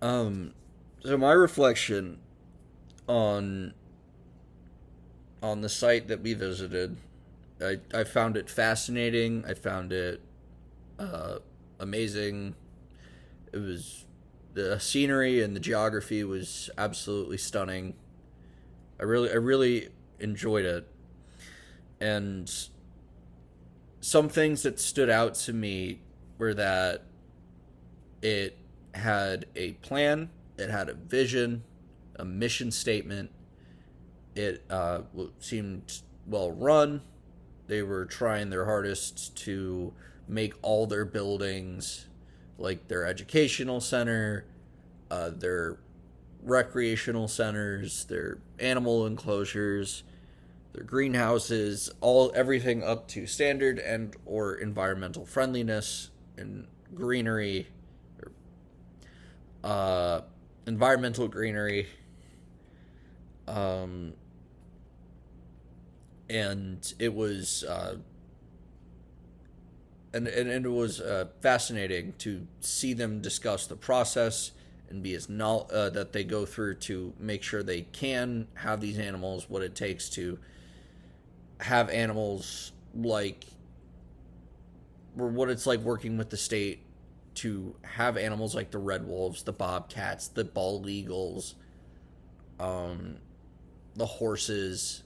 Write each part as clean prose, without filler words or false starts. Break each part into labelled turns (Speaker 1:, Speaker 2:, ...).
Speaker 1: Um, so my reflection on the site that we visited, I found it fascinating. I found it uh, amazing. It was the scenery and the geography was absolutely stunning. I really enjoyed it, and some things that stood out to me were that it had a plan, it had a vision, a mission statement. It seemed well run. They were trying their hardest to make all their buildings, like their educational center, their recreational centers, their animal enclosures, their greenhouses, all everything up to standard and or environmental friendliness and greenery, uh, environmental greenery, um, and it was and it was fascinating to see them discuss the process and be as that they go through to make sure they can have these animals, what it takes to have animals like, or what it's like working with the state to have animals like the red wolves, the bobcats, the bald eagles, um, the horses.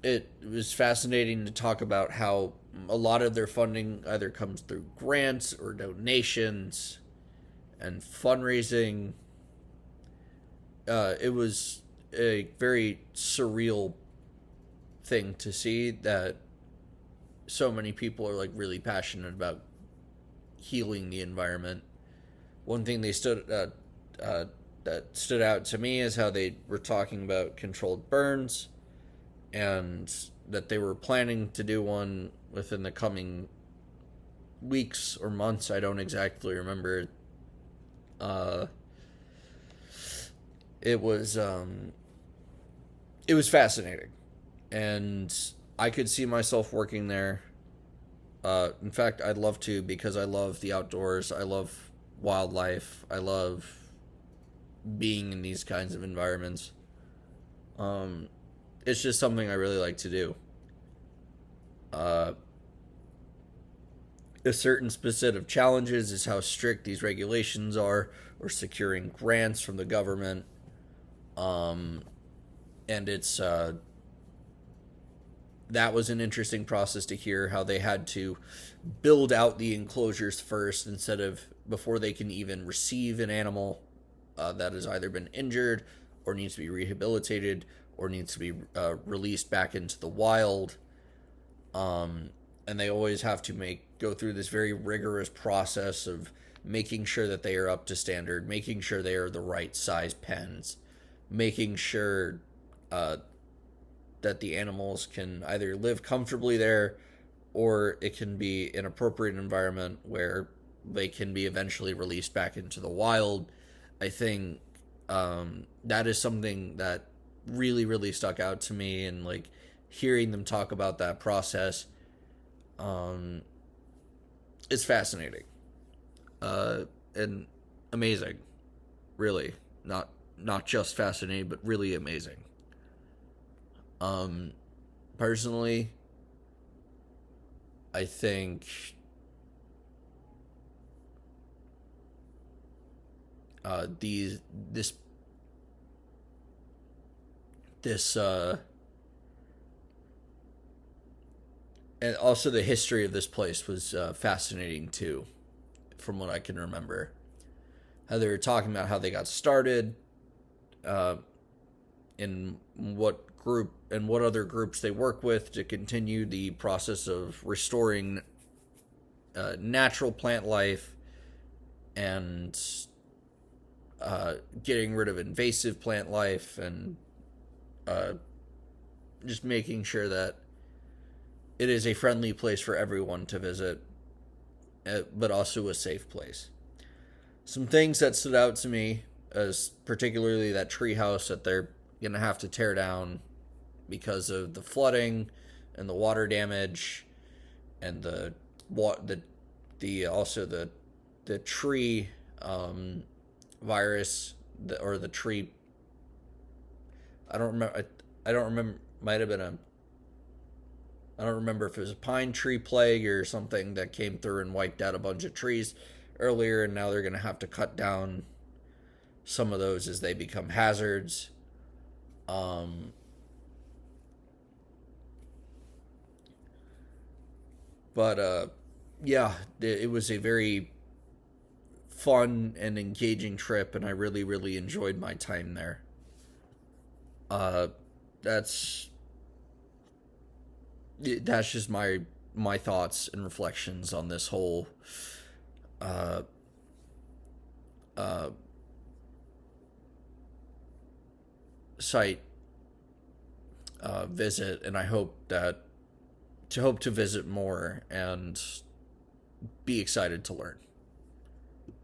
Speaker 1: It was fascinating to talk about how a lot of their funding either comes through grants or donations and fundraising. It was a very surreal thing to see that so many people are like really passionate about healing the environment. One thing that stood out to me is how they were talking about controlled burns, and that they were planning to do one within the coming weeks or months. I don't exactly remember. Uh, it was it was fascinating, and I could see myself working there. In fact, I'd love to because I love the outdoors. I love wildlife. I love being in these kinds of environments. Um, it's just something I really like to do. Uh, a certain set of challenges is how strict these regulations are, or securing grants from the government. Um, and it's that was an interesting process to hear how they had to build out the enclosures first instead of before they can even receive an animal that has either been injured or needs to be rehabilitated or needs to be released back into the wild. And they always have to go through this very rigorous process of making sure that they are up to standard, making sure they are the right size pens, making sure uh, that the animals can either live comfortably there or it can be an appropriate environment where they can be eventually released back into the wild. I think that is something that really stuck out to me, and like hearing them talk about that process um, is fascinating and amazing. Really, not just fascinating, but really amazing. Um, Personally, I think these this and also the history of this place was fascinating too, from what I can remember. How they were talking about how they got started, uh, in what group and what other groups they work with to continue the process of restoring natural plant life and getting rid of invasive plant life, and uh, just making sure that it is a friendly place for everyone to visit, but also a safe place. Some things that stood out to me as particularly that treehouse that they're gonna have to tear down because of the flooding and the water damage and the also the the tree virus, or the tree. I don't remember. I don't remember. Might have been a. I don't remember if it was a pine tree plague or something that came through and wiped out a bunch of trees earlier, and now they're going to have to cut down some of those as they become hazards. Um, but yeah, it was a very fun and engaging trip, and I really, really enjoyed my time there. Uh, that's that's just my thoughts and reflections on this whole uh, uh, site visit, and I hope to visit more and be excited to learn.